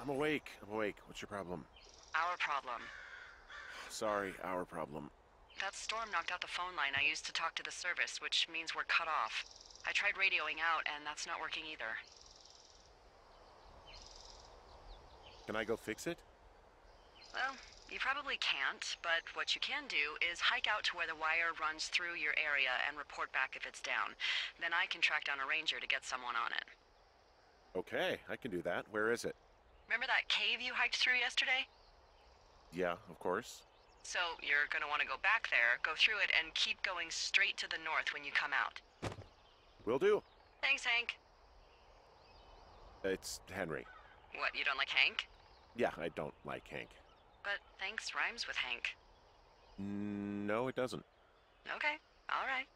I'm awake. I'm awake. What's your problem? Our problem. Sorry, our problem. That storm knocked out the phone line I used to talk to the service, which means we're cut off. I tried radioing out, and that's not working either. Can I go fix it? Well, you probably can't, but what you can do is hike out to where the wire runs through your area and report back if it's down. Then I can track down a ranger to get someone on it. Okay, I can do that. Where is it? Remember that cave you hiked through yesterday? Yeah, of course. So you're gonna want to go back there, go through it, and keep going straight to the north when you come out. Will do. Thanks, Hank. It's Henry. What, you don't like Hank? Yeah, I don't like Hank. But thanks rhymes with Hank. No, it doesn't. Okay, all right.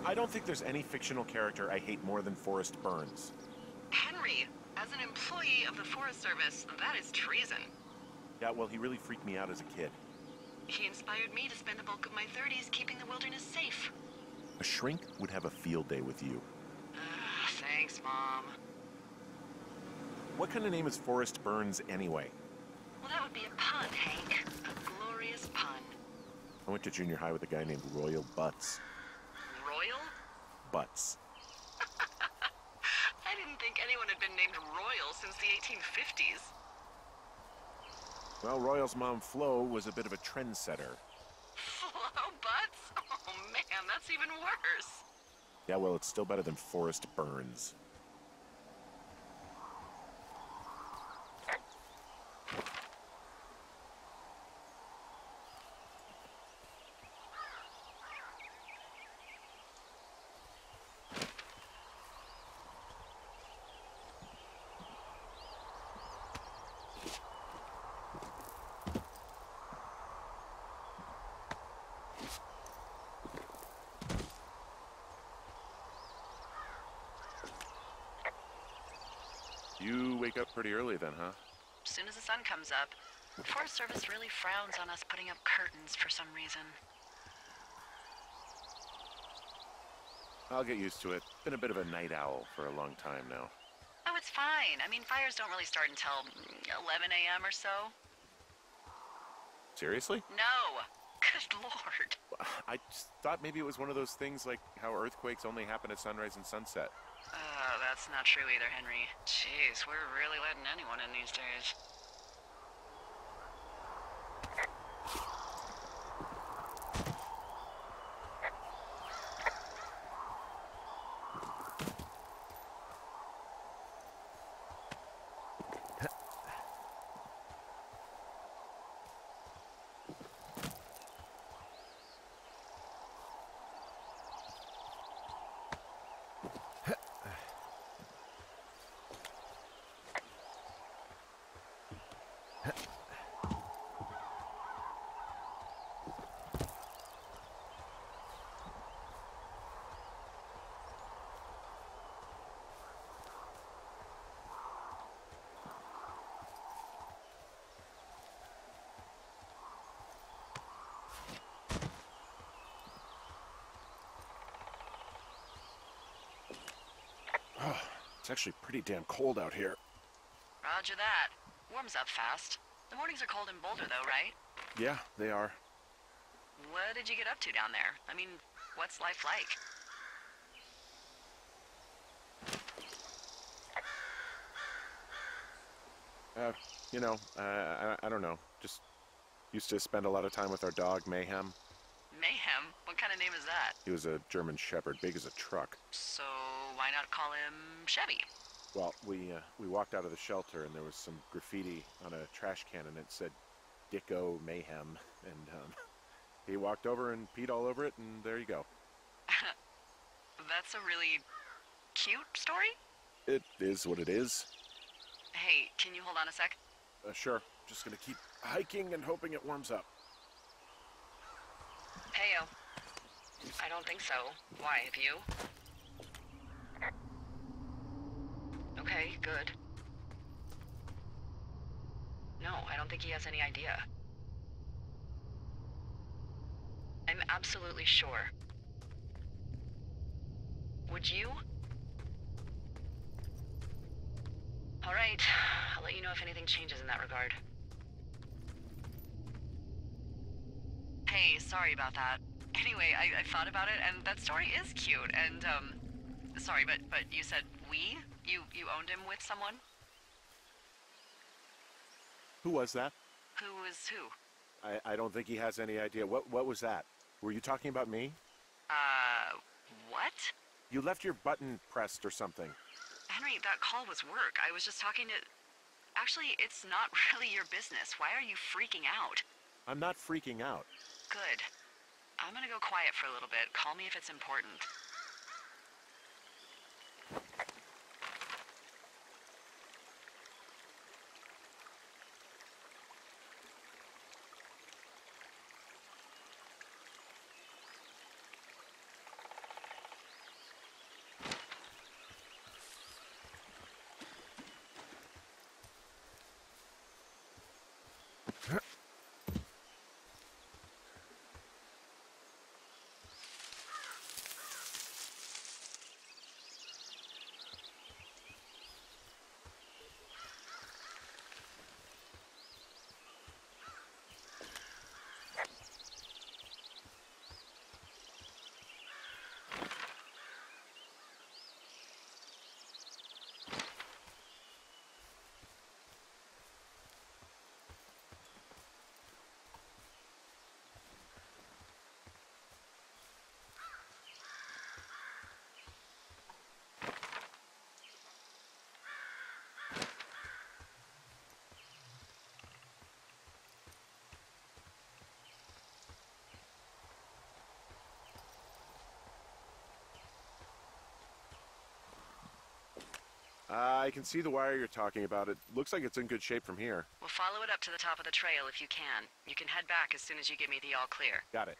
I don't think there's any fictional character I hate more than Forrest Burns. Henry, as an employee of the Forest Service, that is treason. Yeah, well, he really freaked me out as a kid. He inspired me to spend the bulk of my 30s keeping the wilderness safe. A shrink would have a field day with you. Thanks, Mom. What kind of name is Forrest Burns anyway? Well, that would be a pun, Hank. A glorious pun. I went to junior high with a guy named Royal Butts. Royal? Butts. I didn't think anyone had been named Royal since the 1850s. Well, Royal's mom, Flo, was a bit of a trendsetter. Flo Butts? Oh man, that's even worse. Yeah, well, it's still better than Forrest Burns. You wake up pretty early then, huh? As soon as the sun comes up. The Forest Service really frowns on us putting up curtains for some reason. I'll get used to it. Been a bit of a night owl for a long time now. Oh, it's it's fine. I mean, fires don't really start until 11 a.m. or so. Seriously? No. Good lord. I just thought maybe it was one of those things like how earthquakes only happen at sunrise and sunset. That's not true either, Henry. Jeez, we're really letting anyone in these days. It's actually pretty damn cold out here. Roger that. Warms up fast. The mornings are cold in Boulder, though, right? Yeah, they are. What did you get up to down there? I mean, what's life like? I don't know. Just used to spend a lot of time with our dog, Mayhem. Mayhem? What kind of name is that? He was a German Shepherd, big as a truck. So, why not call him Chevy? Well, we walked out of the shelter and there was some graffiti on a trash can and it said Dicko Mayhem. And he walked over and peed all over it and there you go. That's a really cute story? It is what it is. Hey, can you hold on a sec? Sure. Just gonna keep hiking and hoping it warms up. Heyo. I don't think so. Why, have you? Okay, good. No, I don't think he has any idea. I'm absolutely sure. Would you? All right, I'll let you know if anything changes in that regard. Hey, sorry about that. Anyway, I thought about it, and that story is cute, and, sorry, but you said we? You owned him with someone? Who was that? Who was who? I don't think he has any idea. What was that? Were you talking about me? What? You left your button pressed or something. Henry, that call was work. I was just talking to... Actually, it's not really your business. Why are you freaking out? I'm not freaking out. Good. I'm gonna go quiet for a little bit. Call me if it's important. I can see the wire you're talking about. It looks like it's in good shape from here. We'll follow it up to the top of the trail if you can. You can head back as soon as you give me the all clear. Got it.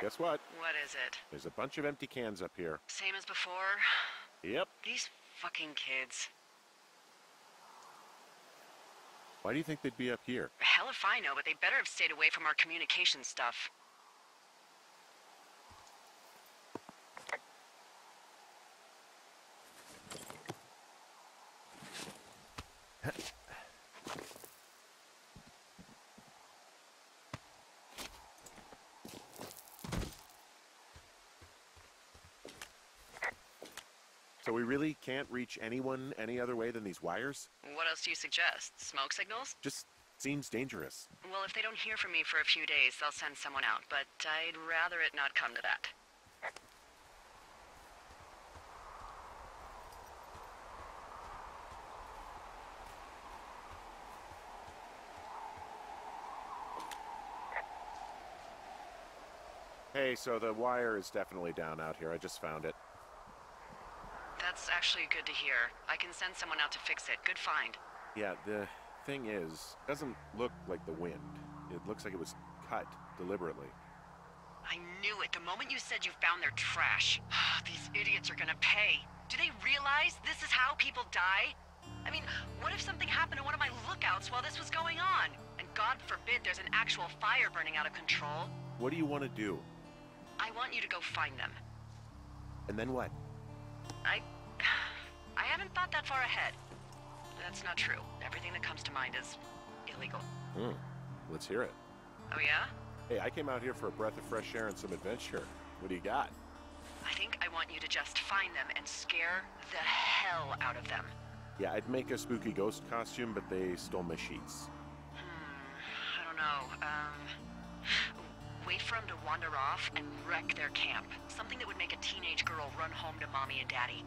Guess what? What is it? There's a bunch of empty cans up here. Same as before? Yep. These fucking kids. Why do you think they'd be up here? Hell if I know, but they better have stayed away from our communication stuff. So we really can't reach anyone any other way than these wires? What else do you suggest? Smoke signals? Just seems dangerous. Well, if they don't hear from me for a few days, they'll send someone out, but I'd rather it not come to that. Hey, so the wire is definitely down out here. I just found it. That's actually good to hear. I can send someone out to fix it. Good find. Yeah, the thing is, it doesn't look like the wind. It looks like it was cut deliberately. I knew it the moment you said you found their trash. These idiots are gonna pay. Do they realize this is how people die? I mean, what if something happened to one of my lookouts while this was going on? And God forbid there's an actual fire burning out of control. What do you want to do? I want you to go find them. And then what? I haven't thought that far ahead. That's not true. Everything that comes to mind is illegal. Let's hear it. Oh yeah? Hey, I came out here for a breath of fresh air and some adventure. What do you got? I think I want you to just find them and scare the hell out of them. Yeah, I'd make a spooky ghost costume, but they stole my sheets. I don't know. Wait for them to wander off and wreck their camp. Something that would make a teenage girl run home to mommy and daddy.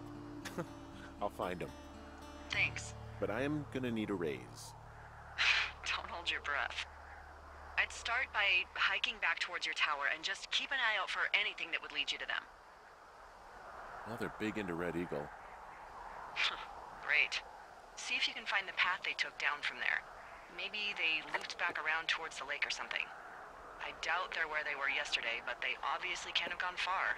I'll find them. Thanks. But I am gonna need a raise. Don't hold your breath. I'd start by hiking back towards your tower and just keep an eye out for anything that would lead you to them. Well, they're big into Red Eagle. Great. See if you can find the path they took down from there. Maybe they looped back around towards the lake or something. I doubt they're where they were yesterday, but they obviously can't have gone far.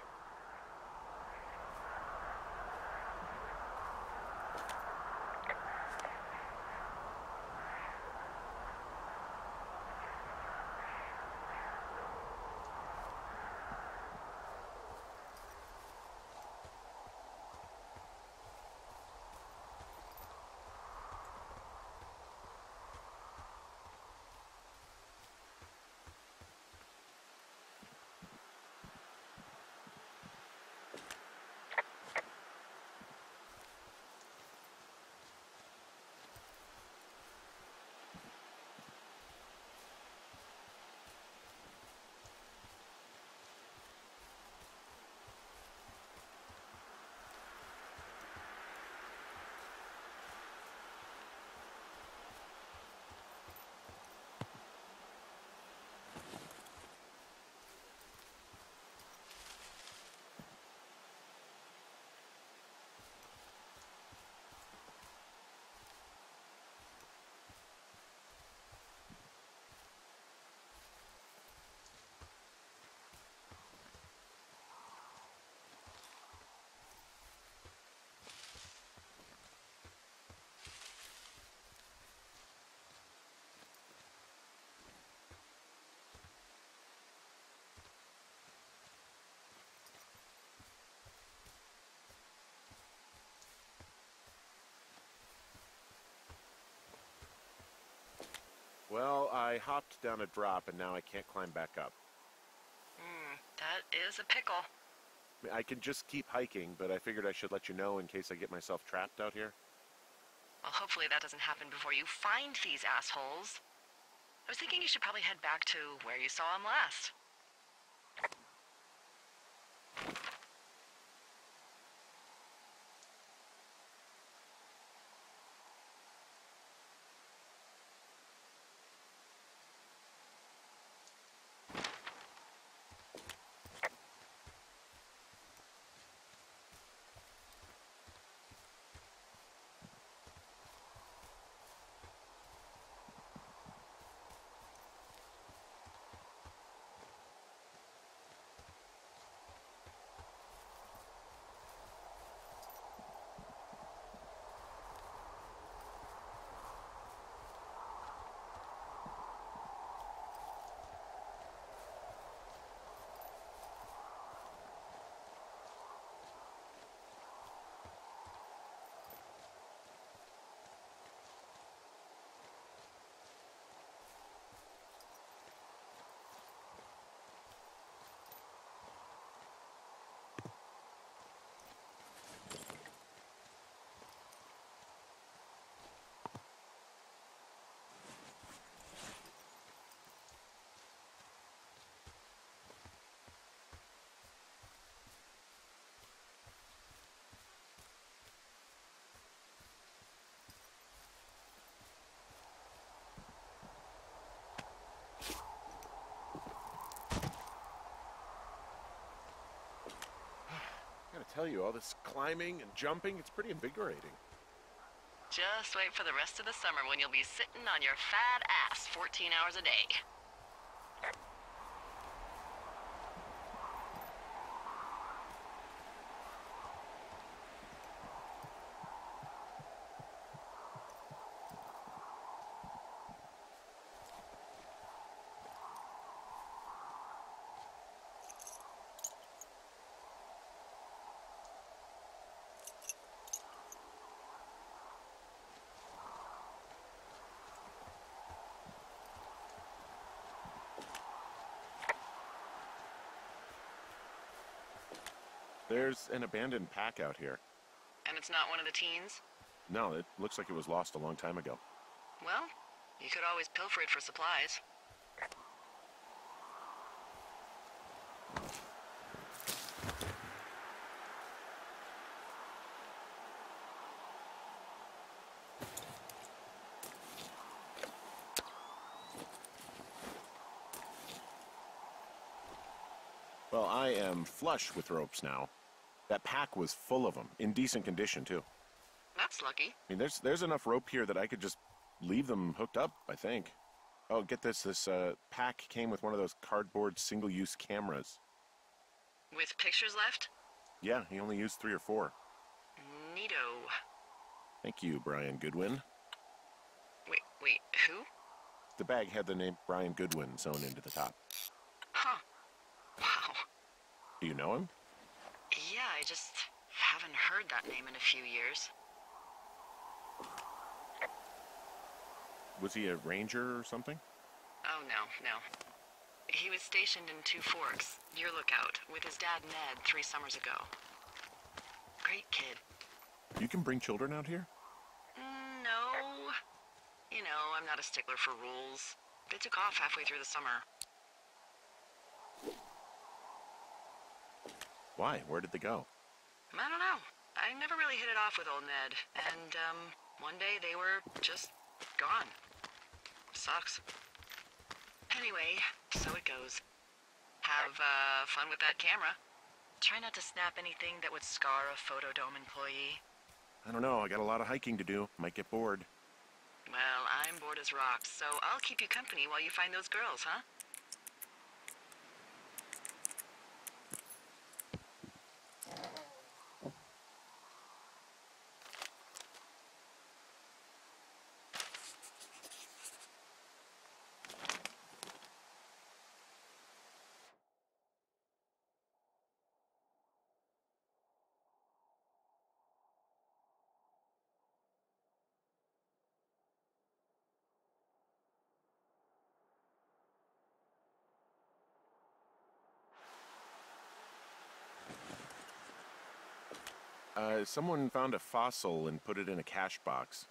Well, I hopped down a drop and now I can't climb back up. That is a pickle. I mean, I can just keep hiking, but I figured I should let you know in case I get myself trapped out here. Well, hopefully that doesn't happen before you find these assholes. I was thinking you should probably head back to where you saw them last. tell you, all this climbing and jumping, it's pretty invigorating. Just wait for the rest of the summer when you'll be sitting on your fat ass 14 hours a day. There's an abandoned pack out here. And it's not one of the teens? No, it looks like it was lost a long time ago. Well, you could always pilfer it for supplies. Well, I am flush with ropes now. That pack was full of them, in decent condition, too. That's lucky. I mean, there's enough rope here that I could just leave them hooked up, I think. Oh, get this. This pack came with one of those cardboard single-use cameras. With pictures left? Yeah, he only used 3 or 4. Neato. Thank you, Brian Goodwin. Wait, who? The bag had the name Brian Goodwin sewn into the top. Huh. Wow. Do you know him? Yeah, I just haven't heard that name in a few years. Was he a ranger or something? Oh, no. He was stationed in Two Forks, your lookout, with his dad Ned 3 summers ago. Great kid. You can bring children out here? No. You know, I'm not a stickler for rules. They took off halfway through the summer. Why? Where did they go? I don't know. I never really hit it off with old Ned. And, one day they were just gone. Sucks. Anyway, so it goes. Have, fun with that camera. Try not to snap anything that would scar a Photodome employee. I don't know. I got a lot of hiking to do. Might get bored. Well, I'm bored as rocks, so I'll keep you company while you find those girls, huh? Someone found a fossil and put it in a cash box.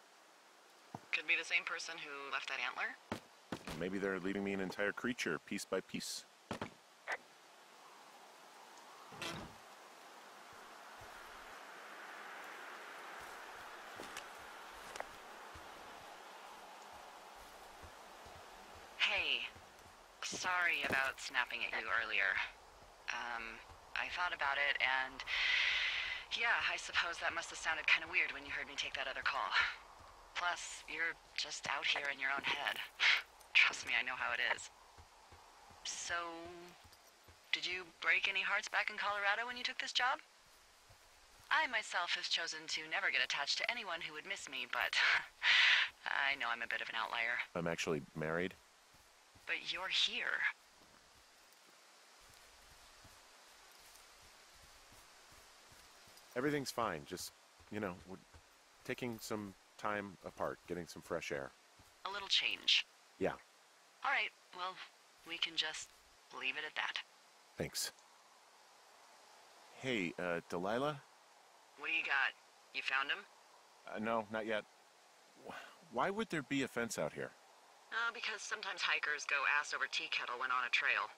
Could be the same person who left that antler. Maybe they're leaving me an entire creature, piece by piece. Hey, sorry about snapping at you earlier. I thought about it, and yeah, I suppose that must have sounded kind of weird when you heard me take that other call. Plus, you're just out here in your own head. Trust me, I know how it is. So, did you break any hearts back in Colorado when you took this job? I myself have chosen to never get attached to anyone who would miss me, but I know I'm a bit of an outlier. I'm actually married. But you're here. Everything's fine. Just, you know, we're taking some time apart, getting some fresh air. A little change. Yeah. All right, well, we can just leave it at that. Thanks. Hey, Delilah? What do you got? You found him? No, not yet. Why would there be a fence out here? Because sometimes hikers go ass over tea kettle when on a trail.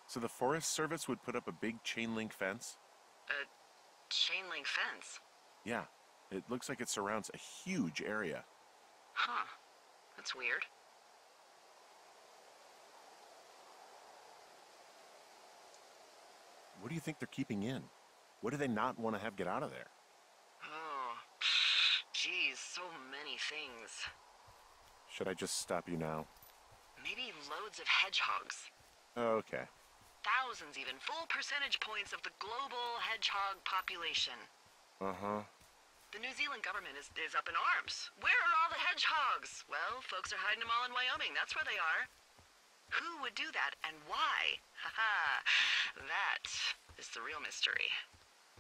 So the Forest Service would put up a big chain link fence? A chain link fence? Yeah. It looks like it surrounds a huge area. Huh. That's weird. What do you think they're keeping in? What do they not want to have get out of there? Oh, geez, so many things. Should I just stop you now? Maybe loads of hedgehogs. Okay. Thousands even, full percentage points of the global hedgehog population. Uh-huh. The New Zealand government is up in arms. Where are all the hedgehogs? Well, folks are hiding them all in Wyoming. That's where they are. Who would do that and why? Haha, that is the real mystery.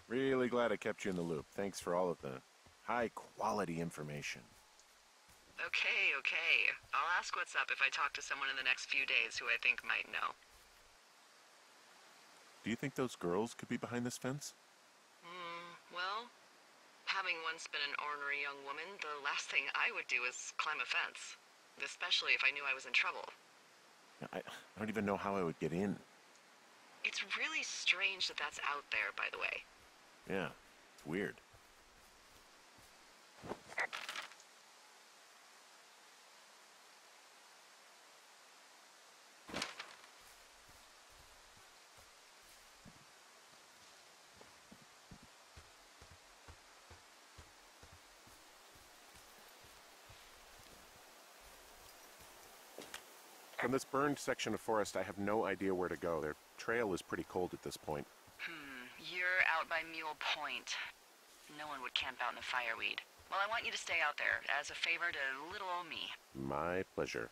Really glad I kept you in the loop. Thanks for all of the high-quality information. Okay. I'll ask what's up if I talk to someone in the next few days who I think might know. Do you think those girls could be behind this fence? Well, having once been an ornery young woman, the last thing I would do is climb a fence. Especially if I knew I was in trouble. I don't even know how I would get in. It's really strange that that's out there, by the way. Yeah, it's weird. From this burned section of forest, I have no idea where to go. Their trail is pretty cold at this point. You're out by Mule Point. No one would camp out in the fireweed. Well, I want you to stay out there, as a favor to little old me. My pleasure.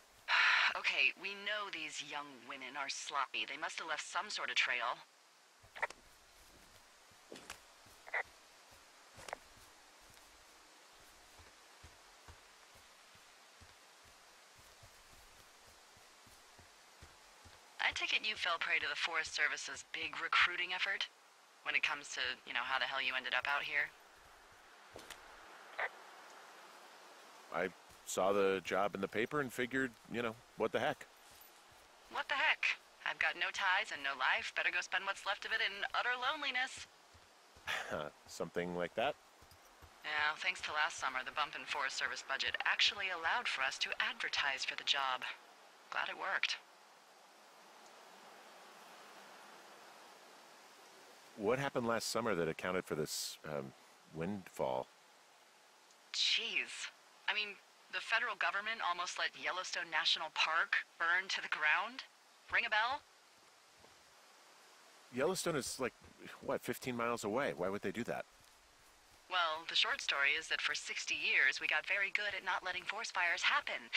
Okay, we know these young women are sloppy. They must have left some sort of trail. I take it you fell prey to the Forest Service's big recruiting effort? When it comes to, how the hell you ended up out here? I saw the job in the paper and figured, what the heck? What the heck? I've got no ties and no life. Better go spend what's left of it in utter loneliness. Something like that? Yeah, thanks to last summer, the bump in Forest Service budget actually allowed for us to advertise for the job. Glad it worked. What happened last summer that accounted for this, windfall? Jeez. I mean, the federal government almost let Yellowstone National Park burn to the ground? Ring a bell? Yellowstone is 15 miles away. Why would they do that? Well, the short story is that for 60 years, we got very good at not letting forest fires happen.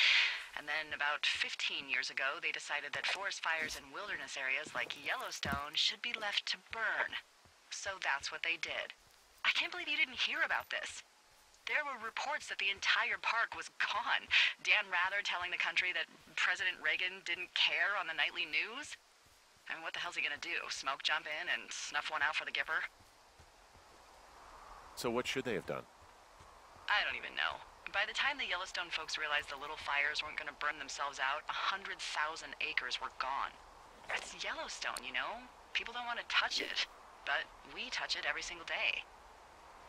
And then about 15 years ago, they decided that forest fires in wilderness areas like Yellowstone should be left to burn. So that's what they did. I can't believe you didn't hear about this. There were reports that the entire park was gone. Dan Rather telling the country that President Reagan didn't care on the nightly news. I mean, what the hell's he gonna do? Smoke jump in and snuff one out for the Gipper? So what should they have done? I don't even know. By the time the Yellowstone folks realized the little fires weren't gonna burn themselves out, 100,000 acres were gone. It's Yellowstone, People don't want to touch it. But we touch it every single day.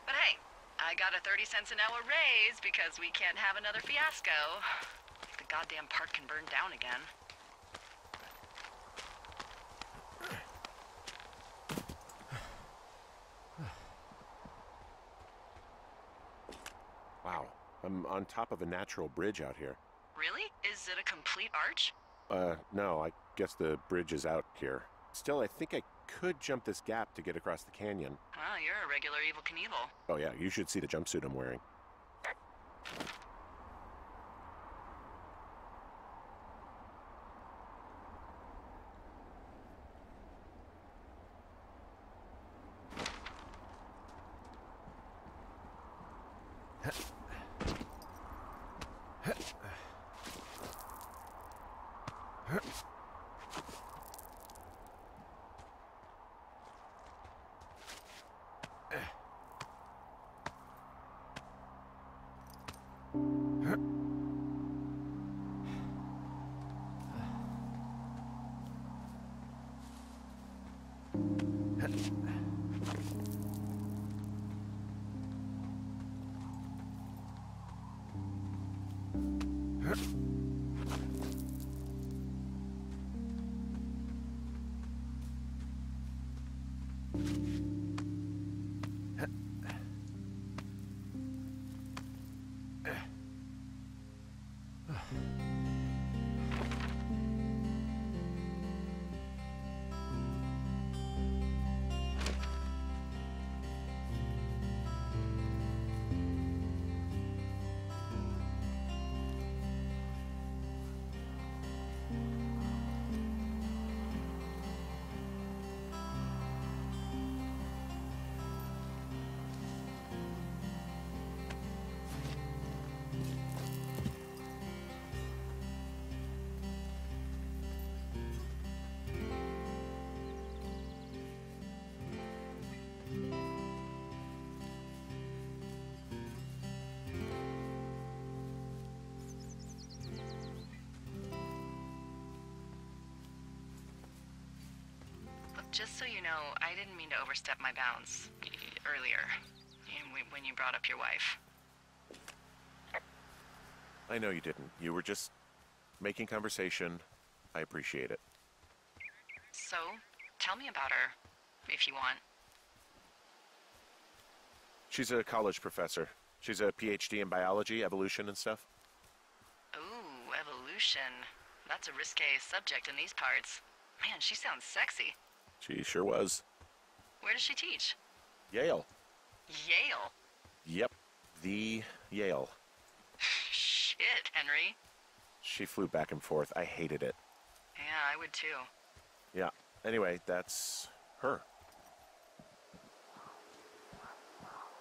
But hey, I got a 30 cents an hour raise because we can't have another fiasco. The goddamn park can burn down again. Wow, I'm on top of a natural bridge out here. Really? Is it a complete arch? No, I guess the bridge is out here. Still, I think I could jump this gap to get across the canyon. Well, you're a regular Evel Knievel. Oh yeah, you should see the jumpsuit I'm wearing. just so you know, I didn't mean to overstep my bounds earlier when you brought up your wife. I know you didn't. You were just making conversation. I appreciate it. So, tell me about her, if you want. She's a college professor. She's a PhD in biology, evolution, and stuff. Ooh, evolution. That's a risque subject in these parts. Man, she sounds sexy. She sure was. Where does she teach? Yale. Yale? Yep, the Yale. Shit, Henry. She flew back and forth. I hated it. Yeah, I would too. Yeah, anyway, that's her.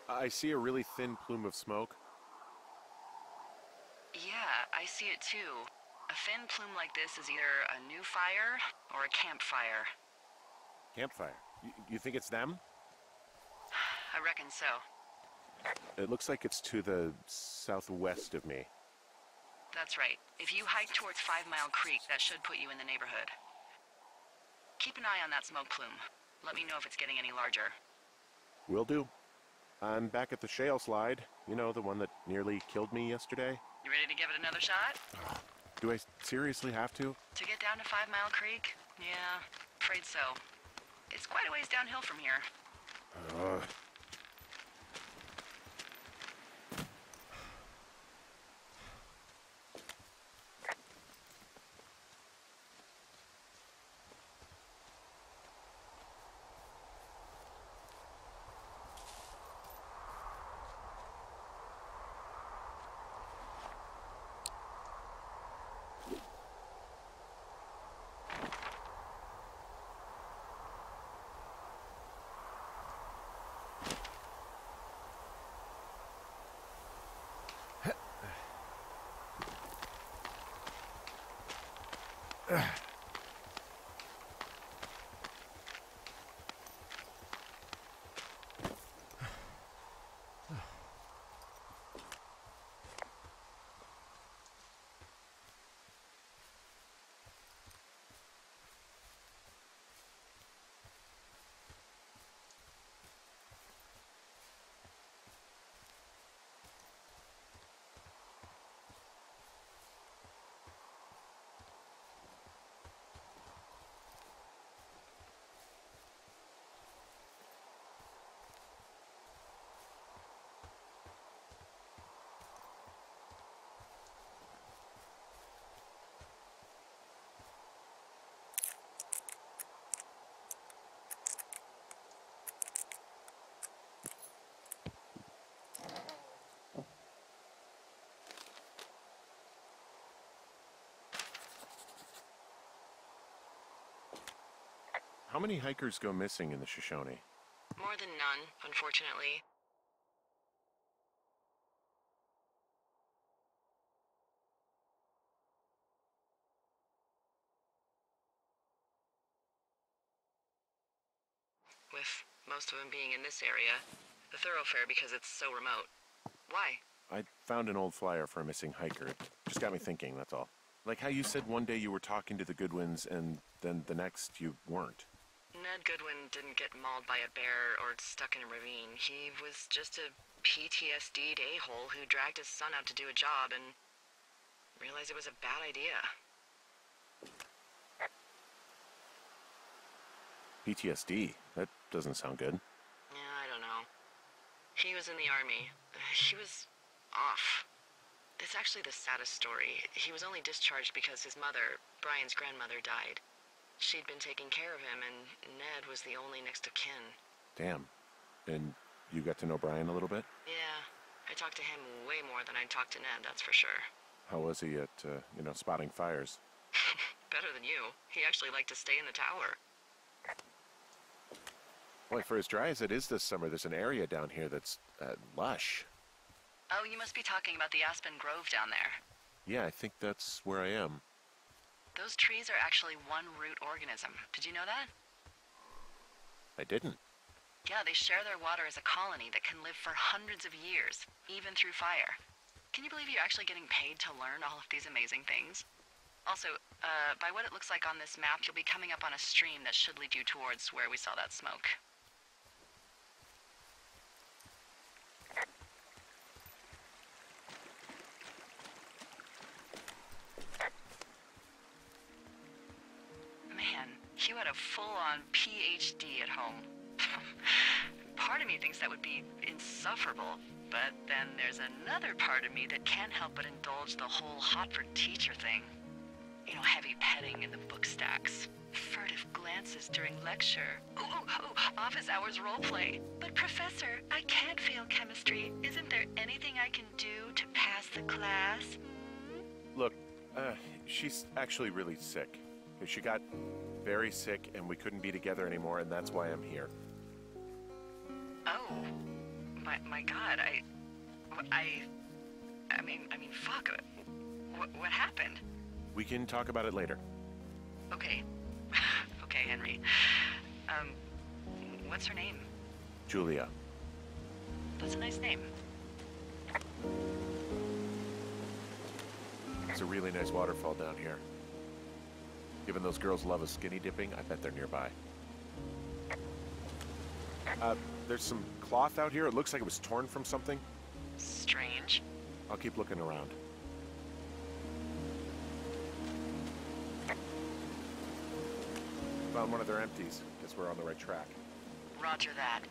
I see a really thin plume of smoke. Yeah, I see it too. A thin plume like this is either a new fire or a campfire. Campfire? You think it's them? I reckon so. It looks like it's to the southwest of me. That's right. If you hike towards 5 Mile Creek, that should put you in the neighborhood. Keep an eye on that smoke plume. Let me know if it's getting any larger. Will do. I'm back at the shale slide. You know, the one that nearly killed me yesterday. You ready to give it another shot? Do I seriously have to? To get down to 5 Mile Creek? Yeah, afraid so. It's quite a ways downhill from here. How many hikers go missing in the Shoshone? More than none, unfortunately. With most of them being in this area, the thoroughfare because it's so remote. Why? I found an old flyer for a missing hiker. It just got me thinking, that's all. Like how you said one day you were talking to the Goodwins and then the next you weren't. Ned Goodwin didn't get mauled by a bear or stuck in a ravine. He was just a PTSD'd a-hole who dragged his son out to do a job and realized it was a bad idea. PTSD? That doesn't sound good. Yeah, I don't know. He was in the army. He was off. It's actually the saddest story. He was only discharged because his mother, Brian's grandmother, died. She'd been taking care of him, and Ned was the only next of kin. Damn. And you got to know Brian a little bit? Yeah. I talked to him way more than I'd talked to Ned, that's for sure. How was he at, spotting fires? Better than you. He actually liked to stay in the tower. Boy, for as dry as it is this summer, there's an area down here that's, lush. Oh, you must be talking about the Aspen Grove down there. Yeah, I think that's where I am. Those trees are actually one root organism. Did you know that? I didn't. Yeah, they share their water as a colony that can live for hundreds of years, even through fire. Can you believe you're actually getting paid to learn all of these amazing things? Also, by what it looks like on this map, you'll be coming up on a stream that should lead you towards where we saw that smoke. Man, you had a full-on PhD at home. Part of me thinks that would be insufferable, but then there's another part of me that can't help but indulge the whole hot-for-teacher thing. You know, heavy petting in the book stacks, furtive glances during lecture, office hours roleplay. But Professor, I can't fail chemistry. Isn't there anything I can do to pass the class? Look, she's actually really sick. She got very sick and we couldn't be together anymore, and that's why I'm here. Oh, my God, I mean, fuck. What happened? We can talk about it later. Okay. Okay, Henry. What's her name? Julia. That's a nice name. It's a really nice waterfall down here. Given those girls love a skinny dipping, I bet they're nearby. There's some cloth out here. It looks like it was torn from something. Strange. I'll keep looking around. Found one of their empties. Guess we're on the right track. Roger that.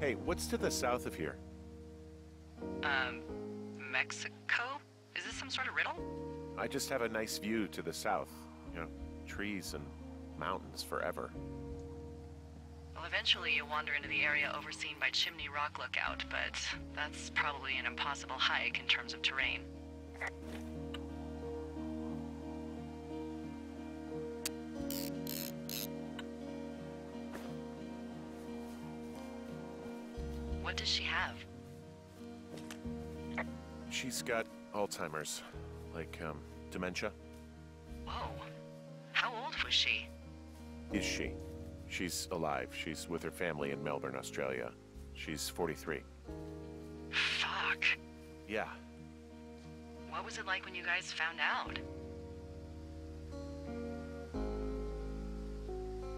Hey, what's to the south of here? Mexico? Is this some sort of riddle? I just have a nice view to the south. You know, trees and mountains forever. Well, eventually you'll wander into the area overseen by Chimney Rock Lookout, but that's probably an impossible hike in terms of terrain. What does she have? She's got Alzheimer's, like, dementia. Whoa. How old was she? Is she? She's alive. She's with her family in Melbourne, Australia. She's 43. Fuck. Yeah. What was it like when you guys found out?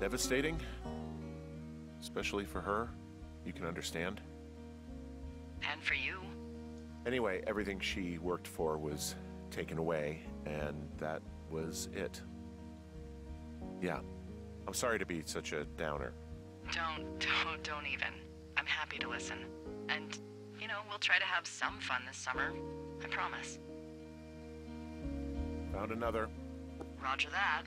Devastating. Especially for her. You can understand. And for you? Anyway, everything she worked for was taken away, and that was it. Yeah. I'm sorry to be such a downer. Don't even. I'm happy to listen. And, you know, we'll try to have some fun this summer. I promise. Found another. Roger that.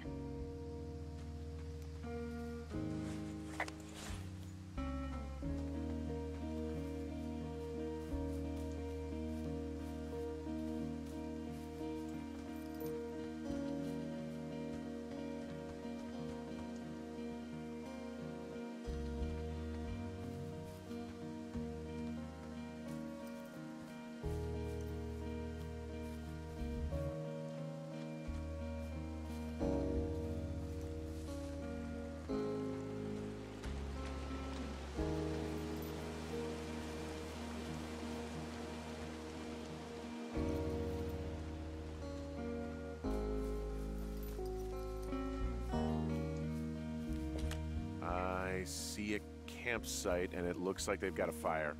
I see a campsite, and it looks like they've got a fire.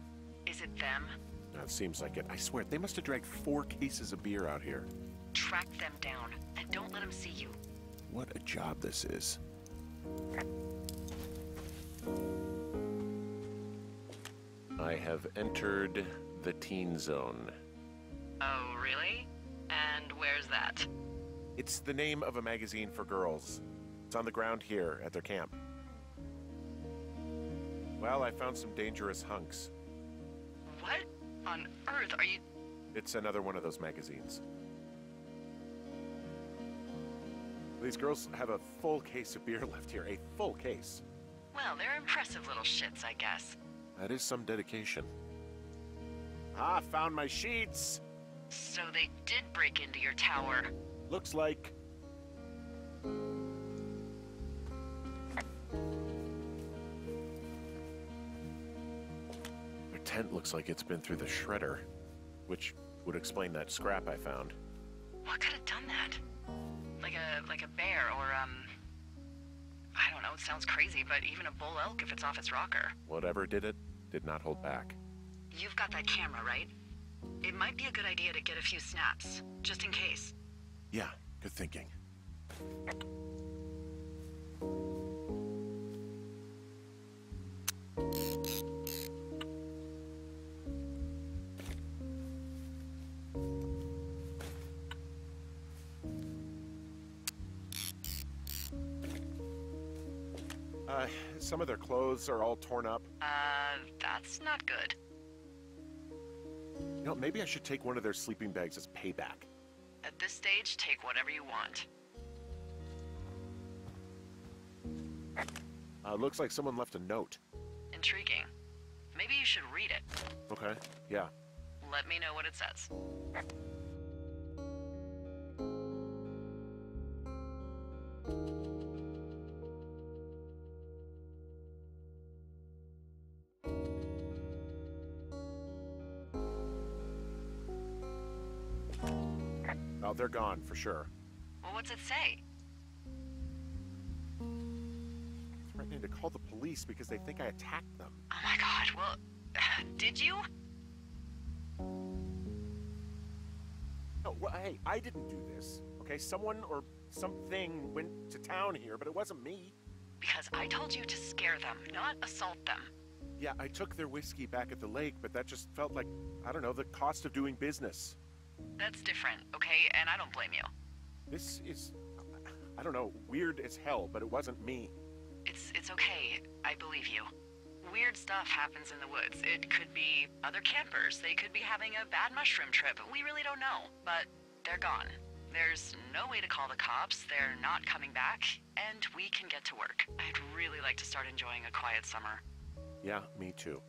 Is it them? It seems like it. I swear, they must have dragged 4 cases of beer out here. Track them down, and don't let them see you. What a job this is. I have entered the teen zone. Oh, really? And where's that? It's the name of a magazine for girls. It's on the ground here at their camp. Well, I found some dangerous hunks. What on earth are you... It's another one of those magazines. These girls have a full case of beer left here, a full case. Well, they're impressive little shits, I guess. That is some dedication. Ah, found my sheets! So they did break into your tower. Looks like... Their tent looks like it's been through the shredder, which would explain that scrap I found. What could have done that? Like a bear or, I don't know, it sounds crazy, but even a bull elk if it's off its rocker. Whatever did it, did not hold back. You've got that camera, right? It might be a good idea to get a few snaps, just in case. Yeah, good thinking. Some of their clothes are all torn up. That's not good. You know, maybe I should take one of their sleeping bags as payback. At this stage, take whatever you want. Looks like someone left a note. Intriguing. Maybe you should read it. Okay, yeah. Let me know what it says. Oh, they're gone, for sure. Well, what's it say? Threatening to call the police because they think I attacked them. Oh my god, well, did you? No, well, hey, I didn't do this, okay? Someone or something went to town here, but it wasn't me. Because I told you to scare them, not assault them. Yeah, I took their whiskey back at the lake, but that just felt like, I don't know, the cost of doing business. That's different, okay? And I don't blame you. This is, I don't know, weird as hell, but it wasn't me. It's okay. I believe you. Weird stuff happens in the woods. It could be other campers. They could be having a bad mushroom trip. We really don't know. But they're gone. There's no way to call the cops. They're not coming back. And we can get to work. I'd really like to start enjoying a quiet summer. Yeah, me too.